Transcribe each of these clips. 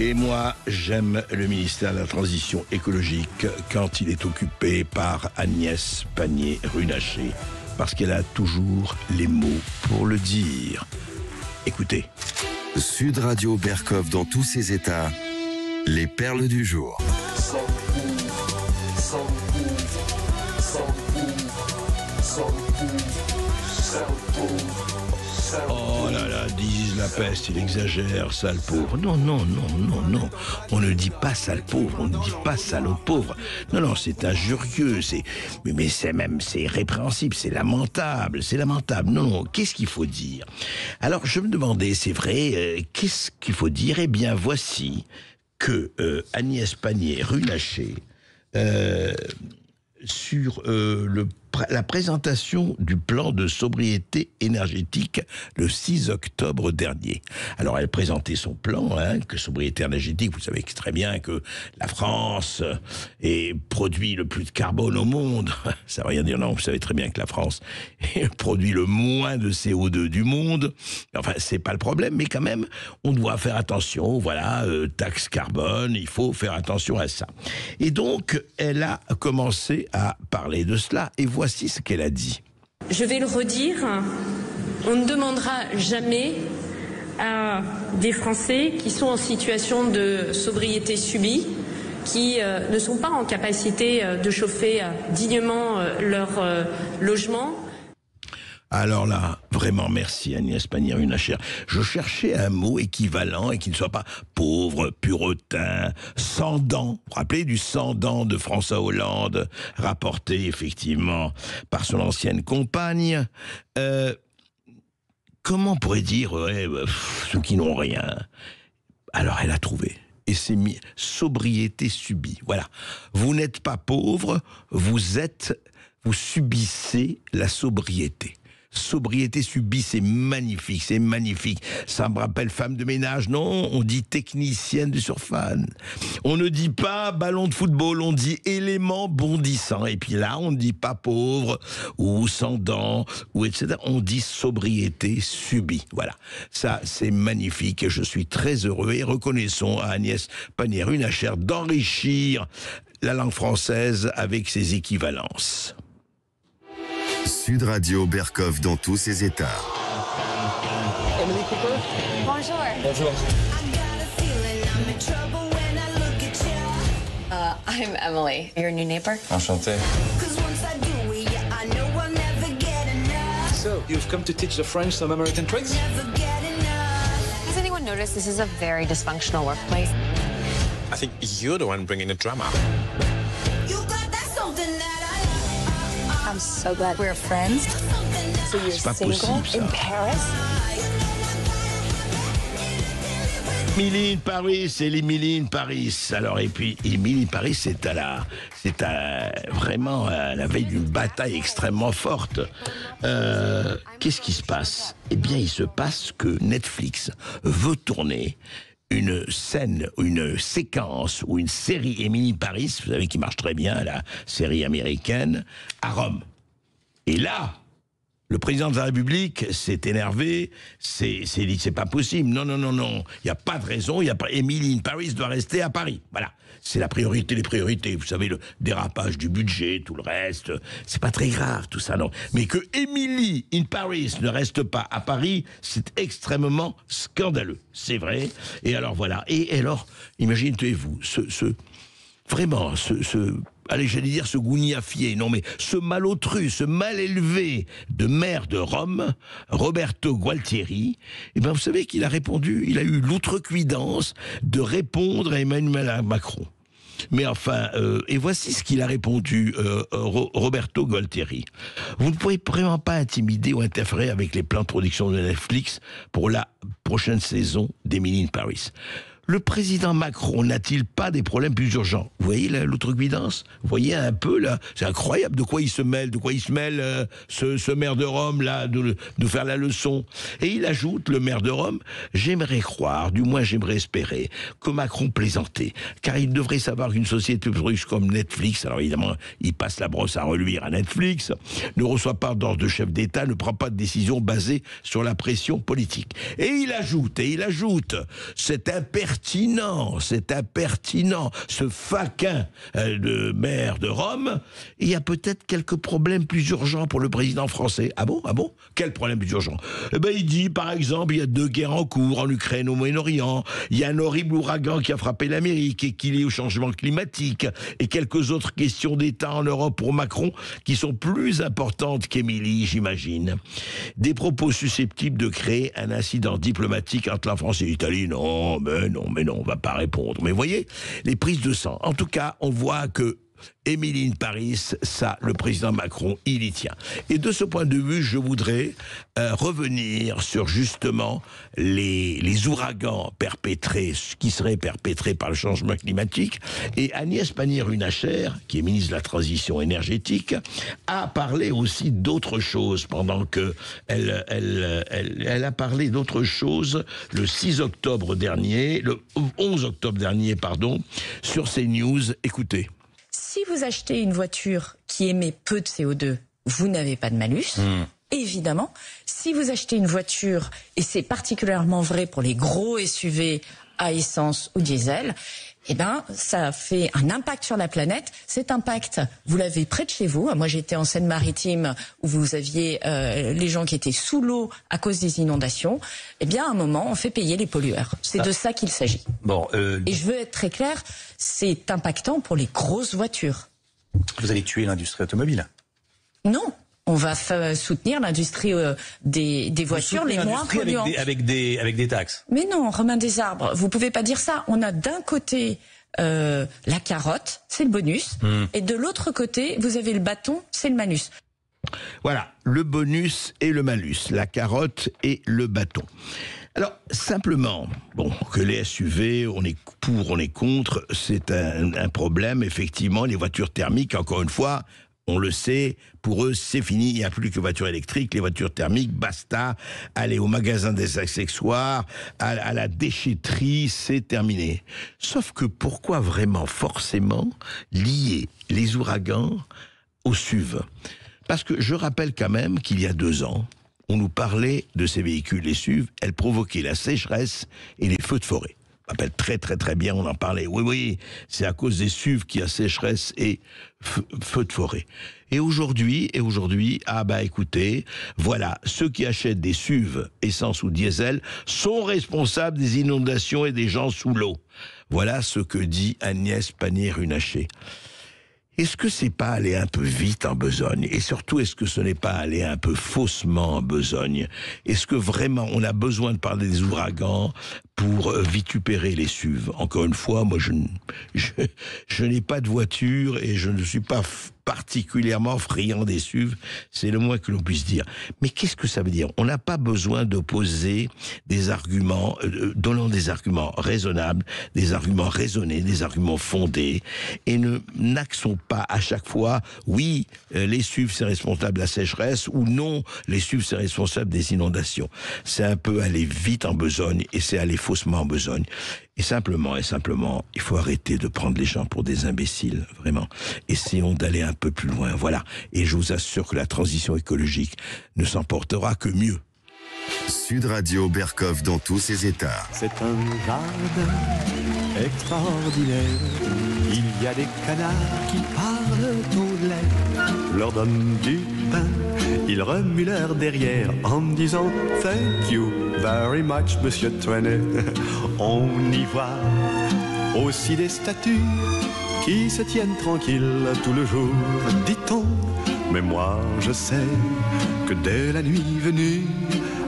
Et moi, j'aime le ministère de la Transition écologique quand il est occupé par Agnès Pannier-Runacher, parce qu'elle a toujours les mots pour le dire. Écoutez. Sud Radio Berkov dans tous ses états, les perles du jour. Oh là là, disent la peste, il exagère, sale pauvre. Non, non, non, non, non. On ne dit pas sale pauvre, on ne dit pas salaud pauvre. Non, non, c'est injurieux, mais c'est répréhensible, c'est lamentable, c'est lamentable. Non, non, qu'est-ce qu'il faut dire? Alors, je me demandais, c'est vrai, qu'est-ce qu'il faut dire? Eh bien, voici que Agnès Pannier-Runacher, sur la présentation du plan de sobriété énergétique le 6 octobre dernier. Alors elle présentait son plan, que sobriété énergétique, vous savez très bien que la France produit le plus de carbone au monde. Ça veut rien dire, non, vous savez très bien que la France produit le moins de CO2 du monde. Enfin, c'est pas le problème, mais quand même, on doit faire attention, voilà, taxe carbone, il faut faire attention à ça. Et donc, elle a commencé à parler de cela, et voici ce qu'elle a dit. Je vais le redire, on ne demandera jamais à des Français qui sont en situation de sobriété subie, qui ne sont pas en capacité de chauffer dignement leur logement. Alors là, vraiment merci Agnès Pannier-Runacher. Je cherchais un mot équivalent et qui ne soit pas pauvre, puretin, sans dents. Vous vous rappelez du sans dents de François Hollande, rapporté effectivement par son ancienne compagne. Comment on pourrait dire ceux qui n'ont rien? Alors elle a trouvé. Et c'est mis sobriété subie. Voilà. Vous n'êtes pas pauvre, vous subissez la sobriété. Sobriété subie, c'est magnifique, c'est magnifique. Ça me rappelle femme de ménage, non, on dit technicienne de surface. On ne dit pas ballon de football, on dit élément bondissant. Et puis là, on ne dit pas pauvre, ou sans dents, ou etc. On dit sobriété subie. Voilà, ça c'est magnifique et je suis très heureux. Et reconnaissons à Agnès Pannier-Runacher d'enrichir la langue française avec ses équivalences. Sud Radio Berkov dans tous ses états. Emily Cooper. Bonjour. Bonjour. I'm Emily, your new neighbor. Enchanté. So, you've come to teach the French some American tricks? Has anyone noticed this is a very dysfunctional workplace? I think you're the one bringing the drama. I'm so glad we're friends. So you're single in Paris? Emily in Paris, et l'Emily in Paris. Alors, et puis, Emily in Paris, c'est vraiment à la veille d'une bataille extrêmement forte. Qu'est-ce qui se passe? Eh bien, il se passe que Netflix veut tourner une scène, une séquence ou une série Emily in Paris, vous savez qui marche très bien, la série américaine, à Rome. Et là, le président de la République s'est énervé, c'est dit c'est pas possible, non, non, non, non, il n'y a pas de raison, Emily in Paris doit rester à Paris, voilà. C'est la priorité, les priorités, vous savez, le dérapage du budget, tout le reste, c'est pas très grave tout ça, non. Mais que Emily in Paris ne reste pas à Paris, c'est extrêmement scandaleux, c'est vrai. Et alors voilà, et alors, imaginez-vous, allez, j'allais dire ce gougnafier, non mais ce malotru, ce mal élevé de maire de Rome, Roberto Gualtieri, eh bien vous savez qu'il a répondu, il a eu l'outrecuidance de répondre à Emmanuel Macron. Mais enfin, et voici ce qu'il a répondu, Roberto Gualtieri. Vous ne pouvez vraiment pas intimider ou interférer avec les plans de production de Netflix pour la prochaine saison d'Emily in Paris. Le président Macron n'a-t-il pas des problèmes plus urgents? Vous voyez l'outrecuidance? Vous voyez un peu là? C'est incroyable de quoi il se mêle, ce maire de Rome là, de faire la leçon. Et il ajoute, le maire de Rome, j'aimerais croire, du moins j'aimerais espérer, que Macron plaisantait, car il devrait savoir qu'une société russe comme Netflix, alors évidemment il passe la brosse à reluire à Netflix, ne reçoit pas d'ordre de chef d'État, ne prend pas de décision basée sur la pression politique. Et il ajoute, cette impertinence impertinent, ce faquin de maire de Rome. Il y a peut-être quelques problèmes plus urgents pour le président français. Ah bon? Quel problème plus urgent? Eh ben, il dit, par exemple, il y a 2 guerres en cours en Ukraine, au Moyen-Orient. Il y a un horrible ouragan qui a frappé l'Amérique et qui est lié au changement climatique. Et quelques autres questions d'État en Europe pour Macron qui sont plus importantes qu'Émilie, j'imagine. Des propos susceptibles de créer un incident diplomatique entre la France et l'Italie. Non, on va pas répondre. Mais voyez, les prises de sang. En tout cas, on voit que Émilie in Paris, ça, le président Macron, il y tient. Et de ce point de vue, je voudrais revenir sur justement les ouragans qui seraient perpétrés par le changement climatique. Et Agnès Pannier-Runacher, qui est ministre de la Transition énergétique, a parlé aussi d'autres choses pendant que elle a parlé d'autres choses le 11 octobre dernier, sur CNews. Écoutez. Si vous achetez une voiture qui émet peu de CO2, vous n'avez pas de malus. Évidemment, si vous achetez une voiture, et c'est particulièrement vrai pour les gros SUV à essence ou diesel, eh ben, ça fait un impact sur la planète. Cet impact, vous l'avez près de chez vous. Moi, j'étais en Seine-Maritime où vous aviez les gens qui étaient sous l'eau à cause des inondations. Eh bien, à un moment, on fait payer les pollueurs. C'est de ça qu'il s'agit. Et je veux être très clair, c'est impactant pour les grosses voitures. Vous allez tuer l'industrie automobile? Non. On va soutenir l'industrie des voitures les moins polluantes. Avec des taxes. Mais non, Romain Desarbres, vous pouvez pas dire ça. On a d'un côté la carotte, c'est le bonus, et de l'autre côté, vous avez le bâton, c'est le malus. Voilà, le bonus et le malus, la carotte et le bâton. Alors, simplement, que les SUV, on est pour, on est contre, c'est un problème, effectivement. Les voitures thermiques, encore une fois, on le sait, pour eux, c'est fini. Il n'y a plus que voitures électriques, les voitures thermiques, basta. Aller au magasin des accessoires, à la déchetterie, c'est terminé. Sauf que pourquoi vraiment, forcément, lier les ouragans aux SUV? Parce que je rappelle quand même qu'il y a 2 ans, on nous parlait de ces véhicules, les SUV, elles provoquaient la sécheresse et les feux de forêt. Je me rappelle très très très bien, on en parlait. Oui, c'est à cause des SUV qu'il y a sécheresse et feux de forêt. Et aujourd'hui, écoutez, voilà, ceux qui achètent des SUV, essence ou diesel, sont responsables des inondations et des gens sous l'eau. Voilà ce que dit Agnès Pannier-Runacher. Est-ce que c'est pas aller un peu vite en besogne? Et surtout, est-ce que ce n'est pas aller un peu faussement en besogne? Est-ce que vraiment on a besoin de parler des ouragans pour vitupérer les SUV? Encore une fois, moi je n'ai pas de voiture et je ne suis pas particulièrement friand des SUV, c'est le moins que l'on puisse dire. Mais qu'est-ce que ça veut dire? On n'a pas besoin d'opposer des arguments, donnant des arguments raisonnables, des arguments raisonnés, des arguments fondés, et n'axons pas à chaque fois, oui, les SUV c'est responsable de la sécheresse, ou non, les SUV c'est responsable des inondations. C'est un peu aller vite en besogne, et c'est aller faussement en besogne. Et simplement, il faut arrêter de prendre les gens pour des imbéciles, vraiment. Essayons d'aller un peu plus loin, voilà. Et je vous assure que la transition écologique ne s'en portera que mieux. Sud Radio Berkov dans tous ses états. C'est un jardin extraordinaire. Il y a des canards qui parlent au lait. Leur donne du pain, ils remuent leur derrière en disant « Thank you very much, Monsieur Trenet ». On y voit aussi des statues qui se tiennent tranquilles tout le jour, dit-on. Mais moi, je sais que dès la nuit venue,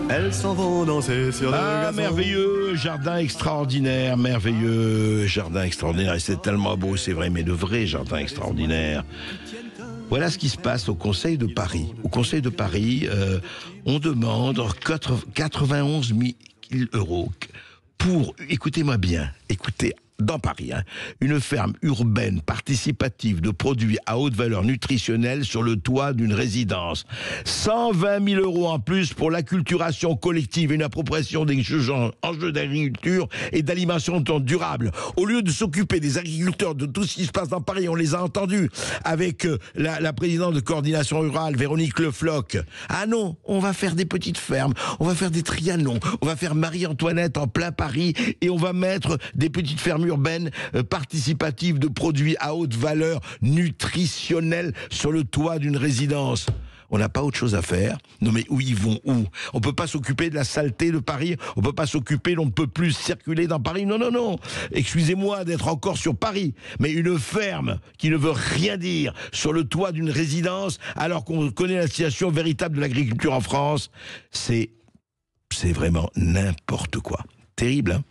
elles s'en vont danser sur le gazon. Merveilleux jardin extraordinaire, et c'est tellement beau, c'est vrai, mais de vrais jardins extraordinaires. Voilà ce qui se passe au Conseil de Paris. Au Conseil de Paris, on demande 91 000 € pour, écoutez-moi bien, écoutez dans Paris, hein, une ferme urbaine participative de produits à haute valeur nutritionnelle sur le toit d'une résidence. 120 000 € en plus pour l'acculturation collective et une appropriation des enjeux d'agriculture et d'alimentation durable. Au lieu de s'occuper des agriculteurs, de tout ce qui se passe dans Paris, on les a entendus avec la présidente de coordination rurale, Véronique Le Floch. Ah non, on va faire des petites fermes, on va faire des Trianon, on va faire Marie-Antoinette en plein Paris et on va mettre des petites fermes urbaines participatives de produits à haute valeur nutritionnelle sur le toit d'une résidence. On n'a pas autre chose à faire. Non mais où ils vont, où? On peut pas s'occuper de la saleté de Paris, on peut pas s'occuper, on ne peut plus circuler dans Paris. Non, non, non. Excusez-moi d'être encore sur Paris, mais une ferme qui ne veut rien dire sur le toit d'une résidence, alors qu'on connaît la situation véritable de l'agriculture en France, c'est vraiment n'importe quoi. Terrible, hein?